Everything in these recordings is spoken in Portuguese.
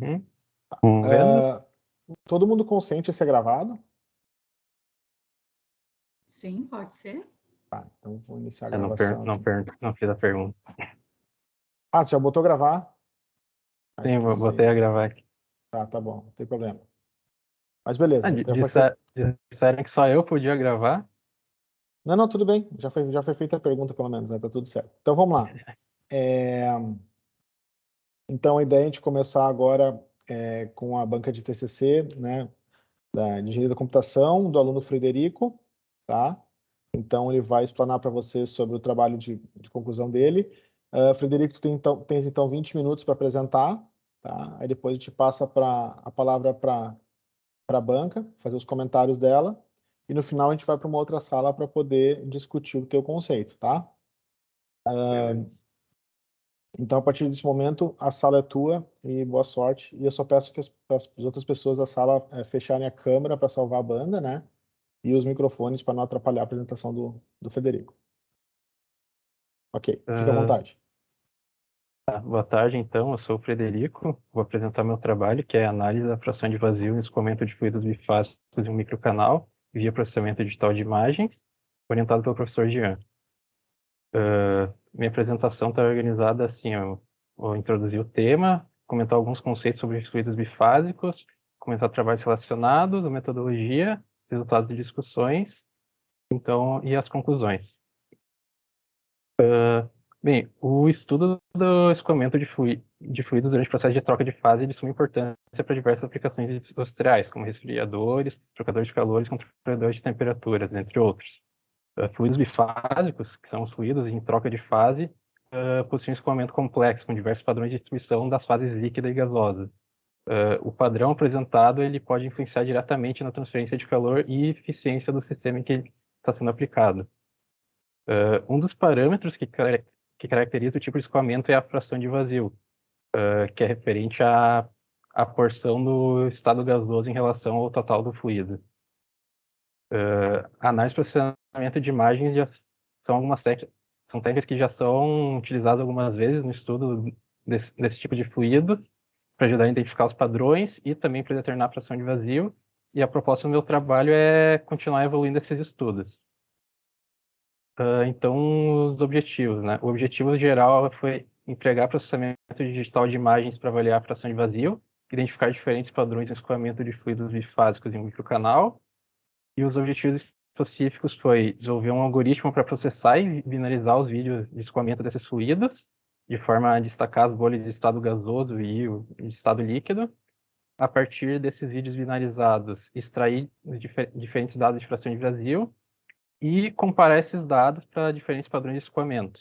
Uhum. Vendo? Todo mundo consciente de ser gravado? Sim, pode ser. Tá, então vou iniciar a Eu gravação aqui. não fiz a pergunta. Ah, tu já botou gravar? Sim, Esqueci. botei a gravar aqui. Tá bom, não tem problema. Mas beleza. Então Disseram que só eu podia gravar. Não, tudo bem. Já foi feita a pergunta, pelo menos, né? Tá tudo certo. Então vamos lá. Então a ideia é a gente começar agora com a banca de TCC, né? De Engenharia da Computação, do aluno Frederico, tá? Então ele vai explanar para você sobre o trabalho de conclusão dele. Frederico, tu tens então 20 minutos para apresentar, tá? Aí depois a gente passa a palavra para a banca, fazer os comentários dela, e no final a gente vai para uma outra sala para poder discutir o teu conceito, tá? Então, a partir desse momento, a sala é tua e boa sorte. E eu só peço que as outras pessoas da sala fecharem a câmera para salvar a banda, né? E os microfones para não atrapalhar a apresentação do Federico. Ok, fica à vontade. Boa tarde, então. Eu sou o Frederico. Vou apresentar meu trabalho, que é análise da fração de vazio e escoamento de fluidos bifásicos de um microcanal via processamento digital de imagens, orientado pelo professor Jean. Minha apresentação está organizada assim: eu vou introduzir o tema, comentar alguns conceitos sobre os fluidos bifásicos, comentar trabalhos relacionados, a metodologia, resultados de discussões, então, e as conclusões. Bem, o estudo do escoamento de fluidos durante o processo de troca de fase é de suma importância para diversas aplicações industriais, como resfriadores, trocadores de calores, controladores de temperaturas, entre outros. Fluidos bifásicos, que são os fluidos em troca de fase, possuem um escoamento complexo, com diversos padrões de distribuição das fases líquida e gasosa. O padrão apresentado ele pode influenciar diretamente na transferência de calor e eficiência do sistema em que ele está sendo aplicado. Um dos parâmetros que caracteriza o tipo de escoamento é a fração de vazio, que é referente à porção do estado gasoso em relação ao total do fluido. Análise e processamento de imagens são técnicas que já são utilizadas algumas vezes no estudo desse tipo de fluido, para ajudar a identificar os padrões e também para determinar a fração de vazio. E a proposta do meu trabalho é continuar evoluindo esses estudos. Então, os objetivos, né? O objetivo geral foi empregar processamento digital de imagens para avaliar a fração de vazio, identificar diferentes padrões de escoamento de fluidos bifásicos em um microcanal. E os objetivos específicos foi desenvolver um algoritmo para processar e binarizaar os vídeos de escoamento desses fluidos, de forma a destacar as bolhas de estado gasoso e de estado líquido. A partir desses vídeos binarizados, extrair diferentes dados de fração de vazio e comparar esses dados para diferentes padrões de escoamento.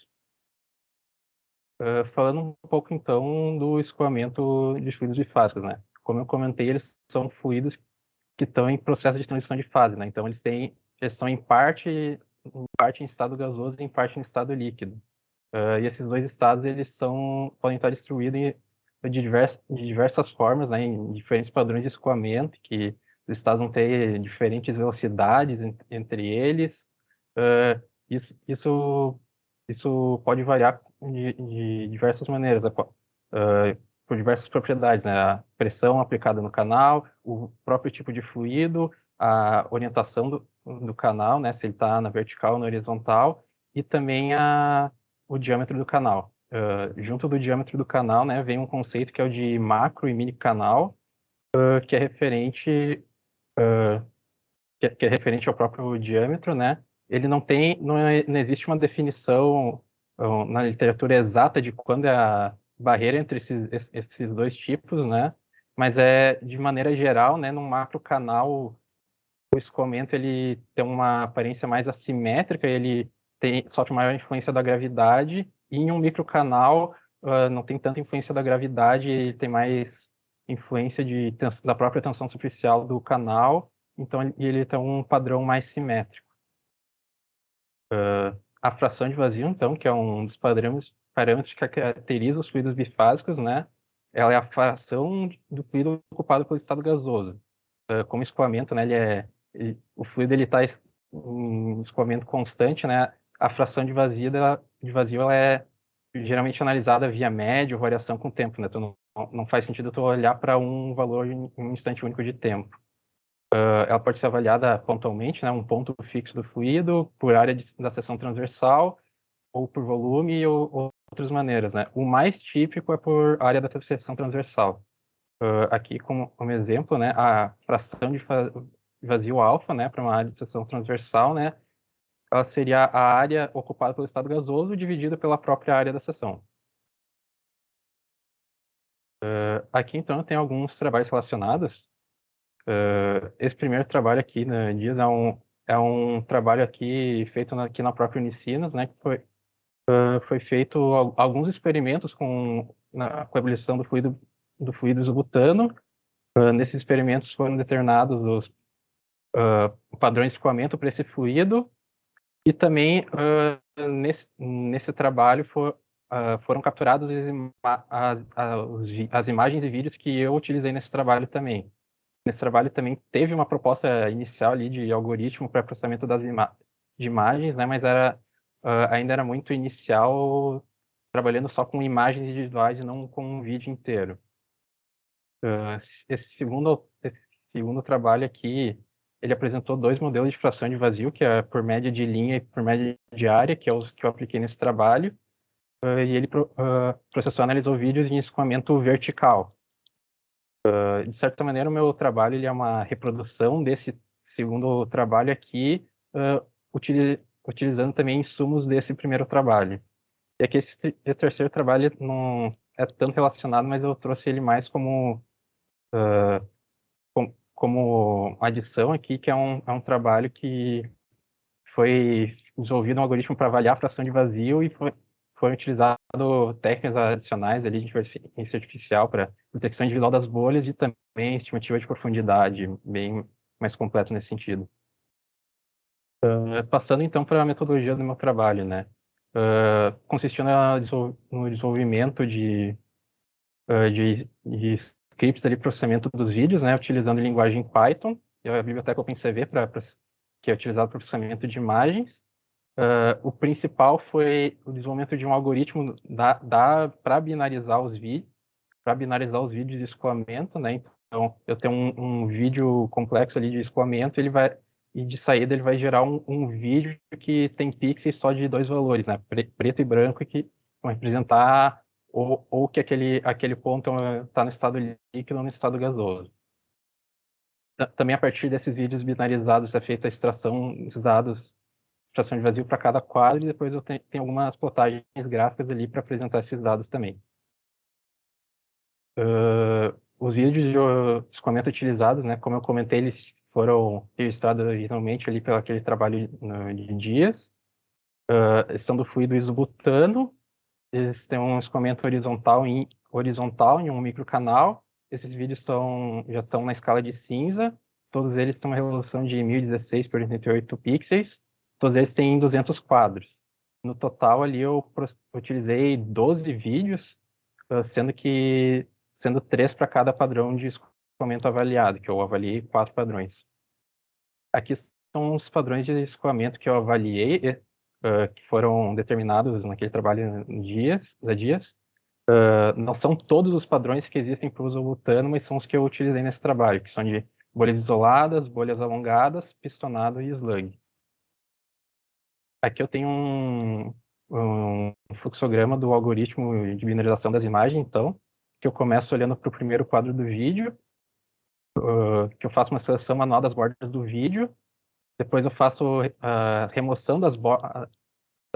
Falando um pouco, então, do escoamento de fluidos bifásicos, né? Como eu comentei, eles são fluidos que estão em processo de transição de fase, né? Então, eles são em parte em estado gasoso e em parte em estado líquido. E esses dois estados, podem estar distribuídos de diversas formas, né? Em diferentes padrões de escoamento, que os estados vão ter diferentes velocidades entre eles. Isso pode variar de diversas maneiras, por diversas propriedades, né? A pressão aplicada no canal, o próprio tipo de fluido, a orientação do canal, né? Se ele está na vertical ou na horizontal, e também o diâmetro do canal. Junto do diâmetro do canal, né, vem um conceito que é o de macro e mini canal, que é referente ao próprio diâmetro, né? Ele não existe uma definição na literatura exata de quando é a barreira entre esses dois tipos, né? Mas de maneira geral, né, num macro canal, o escoamento ele tem uma aparência mais assimétrica, ele sofre maior influência da gravidade, e em um microcanal não tem tanta influência da gravidade, ele tem mais influência da própria tensão superficial do canal, então ele tem um padrão mais simétrico. A fração de vazio, então, que é um dos parâmetros que caracteriza os fluidos bifásicos, né? Ela é a fração do fluido ocupado pelo estado gasoso. Como escoamento, né, o fluido está em escoamento constante, né? A fração de vazio ela é geralmente analisada via média ou variação com o tempo, né? Tu não faz sentido tu olhar para um valor em um instante único de tempo. Ela pode ser avaliada pontualmente, né, um ponto fixo do fluido, por área da seção transversal, ou por volume, ou outras maneiras, né? O mais típico é por área da seção transversal. Aqui, como exemplo, né, a fração de vazio alfa, né, para uma área de seção transversal, né, ela seria a área ocupada pelo estado gasoso dividida pela própria área da seção. Aqui, então, tem alguns trabalhos relacionados. Esse primeiro trabalho aqui, né, Dias, é um trabalho aqui feito aqui na própria Unicinos, né, que foi feito alguns experimentos com a ebulição do fluido isobutano. Nesses experimentos foram determinados os padrões de escoamento para esse fluido, e também nesse trabalho foram capturadas as imagens e vídeos que eu utilizei nesse trabalho também. Nesse trabalho também teve uma proposta inicial ali de algoritmo para processamento de imagens, né, mas ainda era muito inicial, trabalhando só com imagens individuais e não com um vídeo inteiro. Esse segundo trabalho aqui, ele apresentou 2 modelos de fração de vazio, que é por média de linha e por média de área, que é os que eu apliquei nesse trabalho, e ele processou e analisou vídeos em escoamento vertical. De certa maneira, o meu trabalho ele é uma reprodução desse segundo trabalho aqui, utilizando também insumos desse primeiro trabalho. E aqui esse terceiro trabalho não é tanto relacionado, mas eu trouxe ele mais como adição aqui, que é um trabalho que foi desenvolvido um algoritmo para avaliar a fração de vazio, e foi utilizado técnicas adicionais ali de inteligência artificial para detecção individual das bolhas e também estimativa de profundidade, bem mais completo nesse sentido. Passando então para a metodologia do meu trabalho, né? Consistiu no desenvolvimento de scripts de processamento dos vídeos, né, utilizando linguagem Python, e a biblioteca OpenCV, que é utilizada para processamento de imagens. O principal foi o desenvolvimento de um algoritmo para binarizar os vídeos, de escoamento, né? Então, eu tenho um vídeo complexo ali de escoamento, e de saída ele vai gerar um vídeo que tem pixels só de 2 valores, né? Preto e branco, que vão representar ou que aquele ponto está no estado líquido ou no estado gasoso. Também a partir desses vídeos binarizados é feita a extração dos dados, extração de vazio para cada quadro, e depois eu tenho algumas plotagens gráficas ali para apresentar esses dados também. Os vídeos de escoamento utilizados, né, como eu comentei, eles foram registrados originalmente ali pelo aquele trabalho de Dias. São do fluido isobutano. Eles têm um escoamento horizontal em um microcanal. Esses vídeos já estão na escala de cinza. Todos eles têm uma resolução de 1016 por 88 pixels. Todos eles têm 200 quadros. No total, ali eu utilizei 12 vídeos, sendo 3 para cada padrão de escoamento avaliado, que eu avaliei 4 padrões. Aqui são os padrões de escoamento que eu avaliei, que foram determinados naquele trabalho da Dias. Não são todos os padrões que existem para o uso butano, mas são os que eu utilizei nesse trabalho, que são de bolhas isoladas, bolhas alongadas, pistonado e slug. Aqui eu tenho um fluxograma do algoritmo de binarização das imagens, então, que eu começo olhando para o primeiro quadro do vídeo, que eu faço uma seleção manual das bordas do vídeo, depois eu faço a remoção das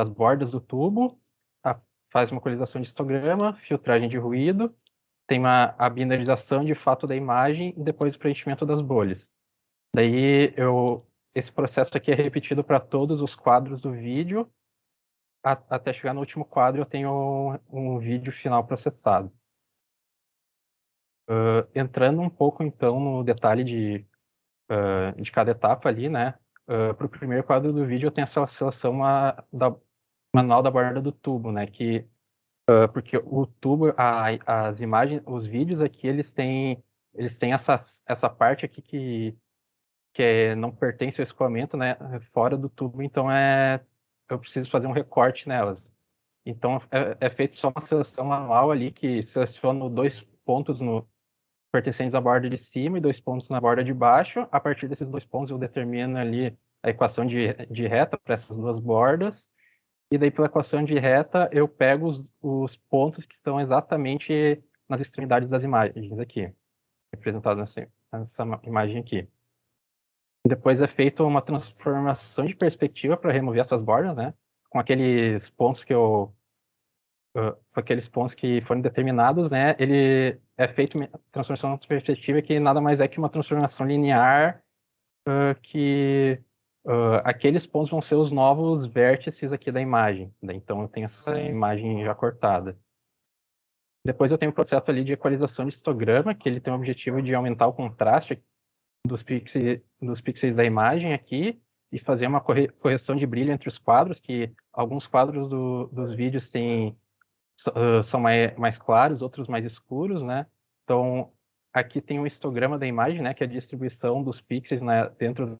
bordas do tubo, faz uma equalização de histograma, filtragem de ruído, tem a binarização de fato da imagem e depois o preenchimento das bolhas. Daí esse processo aqui é repetido para todos os quadros do vídeo, até chegar no último quadro eu tenho um vídeo final processado. Entrando um pouco então no detalhe de cada etapa ali, né? Para o primeiro quadro do vídeo eu tenho essa seleção manual da borda do tubo, né? Porque o tubo, as imagens, os vídeos aqui, eles têm essa parte aqui que não pertence ao escoamento, né? Fora do tubo, então eu preciso fazer um recorte nelas. Então é feito só uma seleção manual ali, que seleciona pontos pertencentes à borda de cima e 2 pontos na borda de baixo. A partir desses 2 pontos eu determino ali a equação de reta para essas 2 bordas. E daí pela equação de reta eu pego os pontos que estão exatamente nas extremidades das imagens aqui, representadas nessa imagem aqui. Depois é feita uma transformação de perspectiva para remover essas bordas, né? Com aqueles pontos com aqueles pontos que foram determinados, né? Ele é feito uma transformação de perspectiva que nada mais é que uma transformação linear que aqueles pontos vão ser os novos vértices aqui da imagem. Né? Então eu tenho essa imagem já cortada. Depois eu tenho o processo ali de equalização de histograma, que ele tem o objetivo de aumentar o contraste dos pixels da imagem aqui e fazer uma correção de brilho entre os quadros, que alguns quadros dos vídeos são mais claros, outros mais escuros, né? Então, aqui tem um histograma da imagem, né, que é a distribuição dos pixels, né, dentro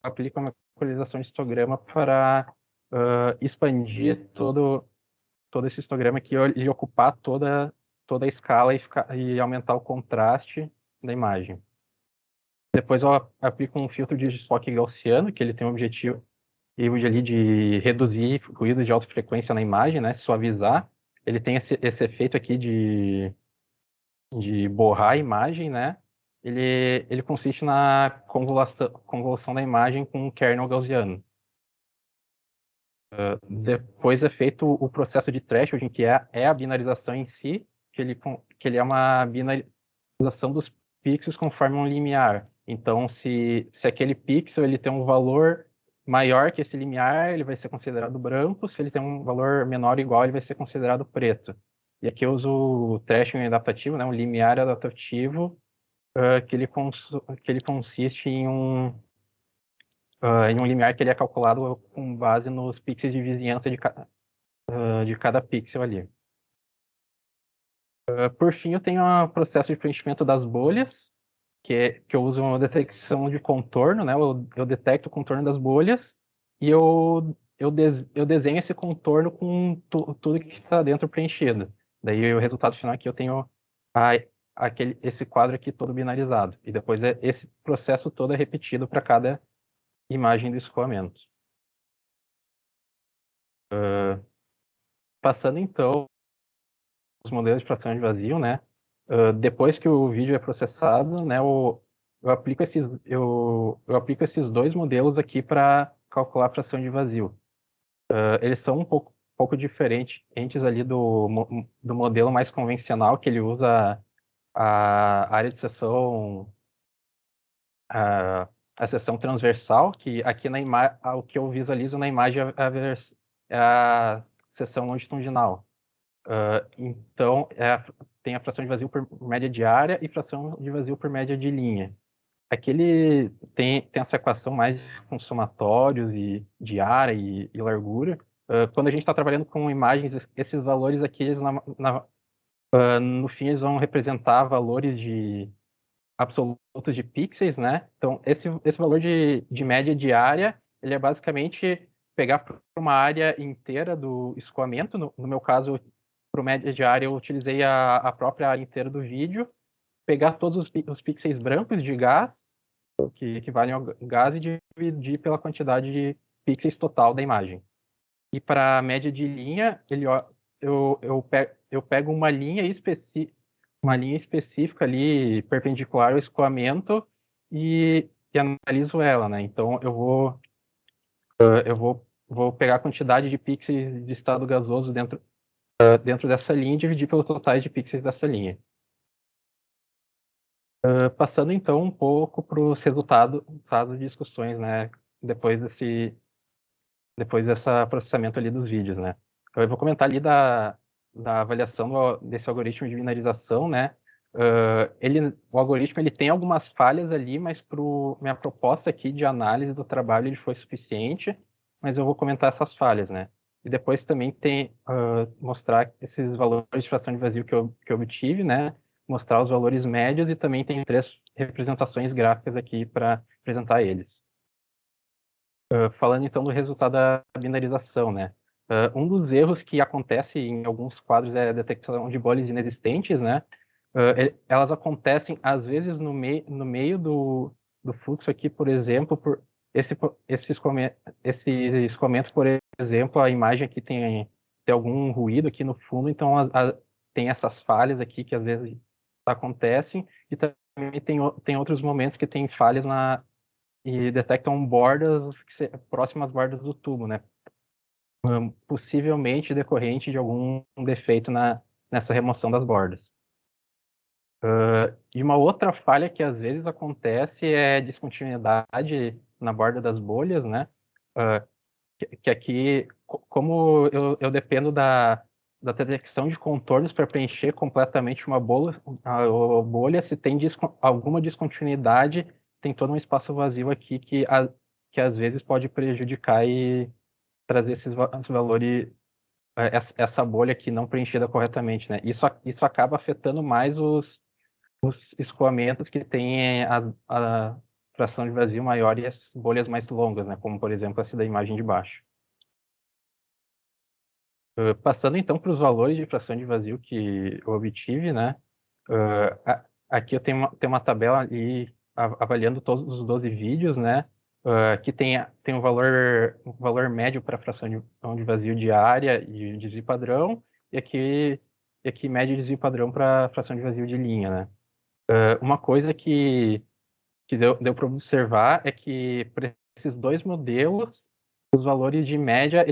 aplica uma equalização de histograma para expandir todo esse histograma aqui e ocupar toda a escala e aumentar o contraste da imagem. Depois eu aplico um filtro de desfoque gaussiano, que ele tem o objetivo ali de reduzir ruídos de alta frequência na imagem, né, suavizar. Ele tem esse efeito aqui de borrar a imagem, né? Ele consiste na convolução da imagem com um kernel gaussiano. Depois é feito o processo de thresholding, que é a binarização em si, que ele é uma binarização dos pixels conforme um limiar. Então, se aquele pixel ele tem um valor maior que esse limiar, ele vai ser considerado branco. Se ele tem um valor menor ou igual, ele vai ser considerado preto. E aqui eu uso o thresholding adaptativo, né, um limiar adaptativo, que ele consiste em um limiar que ele é calculado com base nos pixels de vizinhança de cada pixel ali. Por fim, eu tenho o processo de preenchimento das bolhas, que eu uso uma detecção de contorno, né? Eu detecto o contorno das bolhas e eu desenho esse contorno com tudo que está dentro preenchido. Daí o resultado final aqui eu tenho esse quadro aqui todo binarizado. E depois esse processo todo é repetido para cada imagem do escoamento. Passando então os modelos de fração de vazio, né? Depois que o vídeo é processado, né, eu aplico esses 2 modelos aqui para calcular a fração de vazio. Eles são um pouco diferentes ali do modelo mais convencional, que ele usa a área de seção, a seção transversal, que aqui o que eu visualizo na imagem é a seção longitudinal. Então, tem a fração de vazio por média de área e fração de vazio por média de linha. Aqui ele tem essa equação mais com somatórios de área e largura. Quando a gente está trabalhando com imagens, esses valores aqui, eles no fim, eles vão representar valores absolutos de pixels, né? Então, esse valor de média de área, ele é basicamente pegar uma área inteira do escoamento. No meu caso, para o média de área, eu utilizei a própria área inteira do vídeo, pegar todos os pixels brancos de gás, que equivalem ao gás, e dividir pela quantidade de pixels total da imagem. E para a média de linha, eu pego uma linha específica ali, perpendicular ao escoamento, e analiso ela, né? Então, eu vou pegar a quantidade de pixels de estado gasoso dentro dessa linha e dividir pelos totais de pixels dessa linha. Passando então um pouco para os resultados de discussões, né, depois desse processamento ali dos vídeos, né. Eu vou comentar ali da avaliação desse algoritmo de binarização, né. O algoritmo ele tem algumas falhas ali, mas para minha proposta aqui de análise do trabalho ele foi suficiente, mas eu vou comentar essas falhas, né. E depois também tem mostrar esses valores de fração de vazio que eu obtive, né, mostrar os valores médios, e também tem 3 representações gráficas aqui para apresentar eles. Falando então do resultado da binarização, né? Um dos erros que acontece em alguns quadros é a detecção de bolhas inexistentes, né? Elas acontecem, às vezes, no meio do fluxo aqui, por exemplo, por esses comentos, por exemplo, a imagem aqui tem algum ruído aqui no fundo, então tem essas falhas aqui que às vezes acontecem, e também tem outros momentos que tem falhas e detectam bordas próximas às bordas do tubo, né? Possivelmente decorrente de algum defeito nessa remoção das bordas. E uma outra falha que às vezes acontece é descontinuidade na borda das bolhas, né? Que aqui, como eu dependo da detecção de contornos para preencher completamente uma bolha, se tem alguma descontinuidade, tem todo um espaço vazio aqui que às vezes pode prejudicar e trazer esses valores, essa bolha aqui não preenchida corretamente, né? Isso acaba afetando mais os escoamentos que têm a fração de vazio maior e as bolhas mais longas, né? Como, por exemplo, essa da imagem de baixo. Passando, então, para os valores de fração de vazio que eu obtive, né? Aqui eu tenho uma tabela ali avaliando todos os 12 vídeos, né? Aqui tem um valor médio para a fração de vazio diária e desvio padrão, e aqui médio e desvio padrão para a fração de vazio de linha, né? Uma coisa que deu para observar é que para esses dois modelos, os valores de média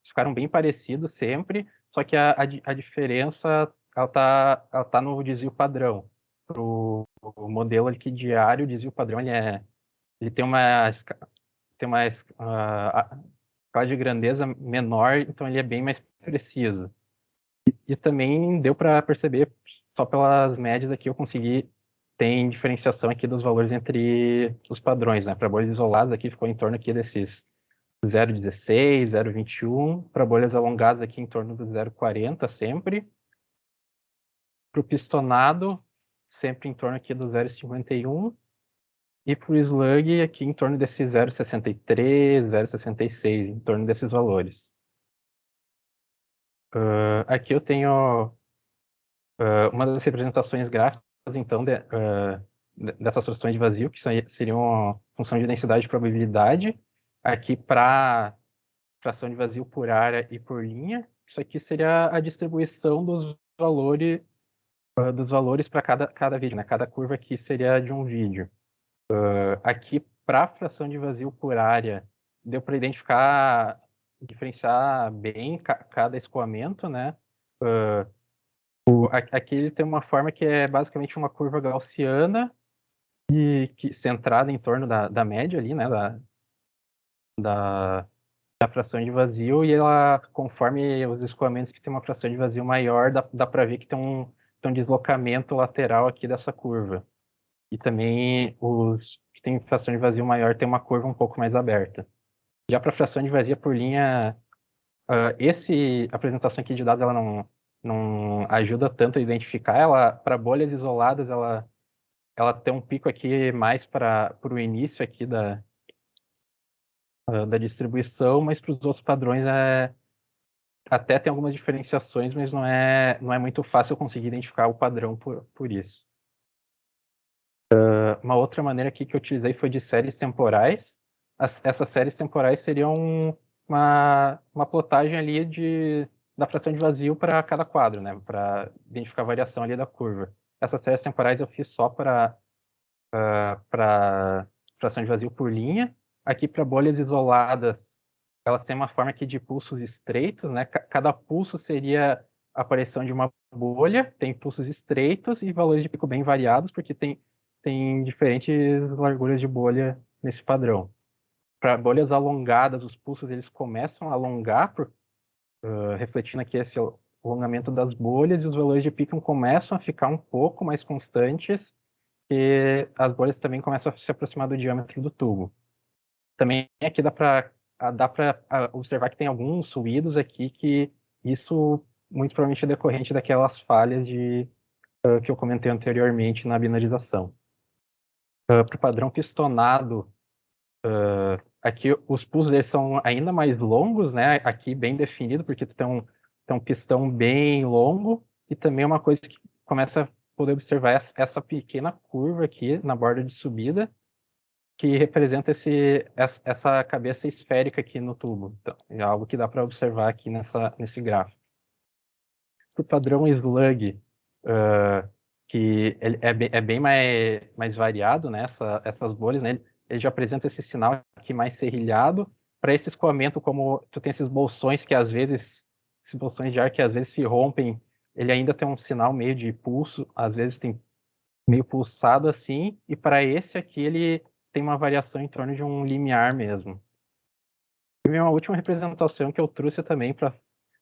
ficaram bem parecidos sempre, só que a diferença ela tá no desvio padrão. O modelo aqui diário, o desvio padrão, ele tem uma escala de grandeza menor, então ele é bem mais preciso. E também deu para perceber, só pelas médias aqui, eu consegui. Tem diferenciação aqui dos valores entre os padrões, né? Para bolhas isoladas aqui ficou em torno aqui desses 0,16, 0,21. Para bolhas alongadas aqui em torno do 0,40 sempre. Para o pistonado, sempre em torno aqui do 0,51. E para o slug aqui em torno desse 0,63, 0,66, em torno desses valores. Aqui eu tenho uma das representações gráficas, então, dessas frações de vazio, que seriam a função de densidade de probabilidade. Aqui, para fração de vazio por área e por linha, isso aqui seria a distribuição dos valores para cada vídeo, né? Cada curva aqui seria de um vídeo. Aqui, para fração de vazio por área, deu para diferenciar bem cada escoamento, né? Aqui ele tem uma forma que é basicamente uma curva gaussiana centrada em torno da média ali, né, da fração de vazio, e ela, conforme os escoamentos que tem uma fração de vazio maior, dá para ver que tem um deslocamento lateral aqui dessa curva. E também os que tem fração de vazio maior tem uma curva um pouco mais aberta. Já para fração de vazio por linha, a apresentação aqui de dados ela não ajuda tanto a identificar. Ela, para bolhas isoladas, ela tem um pico aqui mais para o início aqui da distribuição, mas para os outros padrões até tem algumas diferenciações, mas não é muito fácil eu conseguir identificar o padrão por isso. Uma outra maneira aqui que eu utilizei foi de séries temporais. Essas séries temporais seriam uma plotagem ali da fração de vazio para cada quadro, né? Para identificar a variação ali da curva. Essas séries temporais eu fiz só para fração de vazio por linha. Aqui para bolhas isoladas, elas têm uma forma aqui de pulsos estreitos, né? Cada pulso seria a aparição de uma bolha, tem pulsos estreitos e valores de pico bem variados, porque tem diferentes larguras de bolha nesse padrão. Para bolhas alongadas, os pulsos eles começam a alongar, refletindo aqui esse alongamento das bolhas, e os valores de pico começam a ficar um pouco mais constantes, e as bolhas também começam a se aproximar do diâmetro do tubo. Também aqui dá para observar que tem alguns ruídos aqui, que isso muito provavelmente é decorrente daquelas falhas que eu comentei anteriormente na binarização. Para o padrão pistonado, aqui os pulsos eles são ainda mais longos, né? Aqui bem definido, porque tu tem um pistão bem longo, e também uma coisa que começa a poder observar essa pequena curva aqui na borda de subida, que representa essa cabeça esférica aqui no tubo. Então, é algo que dá para observar aqui nesse gráfico. O padrão slug, que ele é bem mais variado, né? Essas bolhas, né? Ele já apresenta esse sinal aqui mais serrilhado. Para esse escoamento, como tu tem esses bolsões que às vezes, esses bolsões de ar que às vezes se rompem, ele ainda tem um sinal meio de pulso, às vezes tem meio pulsado assim, e para esse aqui ele tem uma variação em torno de um limiar mesmo. E uma última representação que eu trouxe também para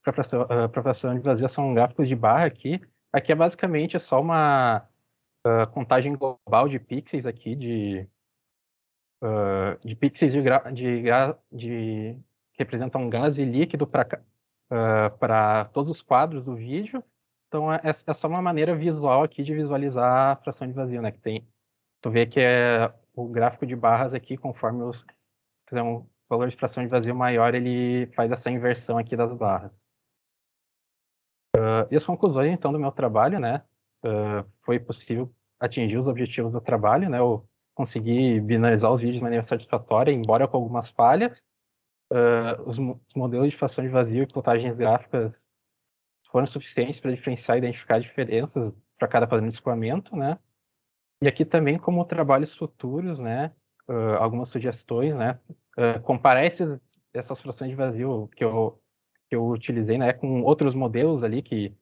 a fração de vazio são gráficos de barra aqui. Aqui é basicamente só uma contagem global de pixels aqui, de pixels que representam gás e líquido para todos os quadros do vídeo. Então é só uma maneira visual aqui de visualizar a fração de vazio, né? Tu vê que o gráfico de barras aqui, conforme o valor de fração de vazio maior, ele faz essa inversão aqui das barras. E as conclusões, então, do meu trabalho, né? Foi possível atingir os objetivos do trabalho, né? Eu consegui binalizar os vídeos de maneira satisfatória, embora com algumas falhas. Os modelos de fração de vazio e plotagens gráficas foram suficientes para diferenciar e identificar diferenças para cada padrão de escoamento, né? E aqui também, como trabalhos futuros, né? Algumas sugestões, né? Comparar essas frações de vazio que eu utilizei, né, com outros modelos ali que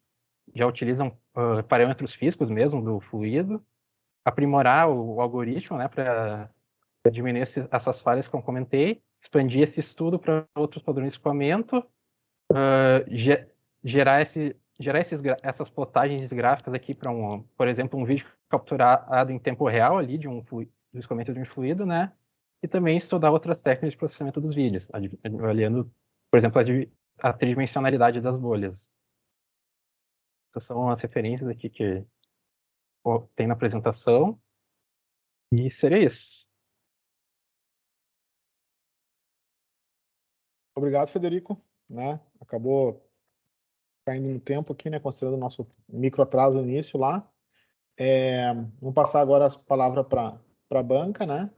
já utilizam parâmetros físicos mesmo do fluido, aprimorar o algoritmo, né, para diminuir essas falhas que eu comentei, expandir esse estudo para outros padrões de escoamento, gerar essas plotagens gráficas aqui para por exemplo, um vídeo capturado em tempo real ali do escoamento de um fluido, né? E também estudar outras técnicas de processamento dos vídeos, avaliando, por exemplo, a tridimensionalidade das bolhas. Essas são as referências aqui que tem na apresentação. E seria isso. Obrigado, Federico. Né? Acabou caindo no tempo aqui, né? Considerando o nosso micro atraso no início lá. Vamos passar agora as palavras para a banca, né?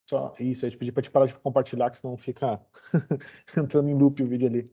Só isso, eu te pedi para te parar de compartilhar, que senão fica entrando em loop o vídeo ali.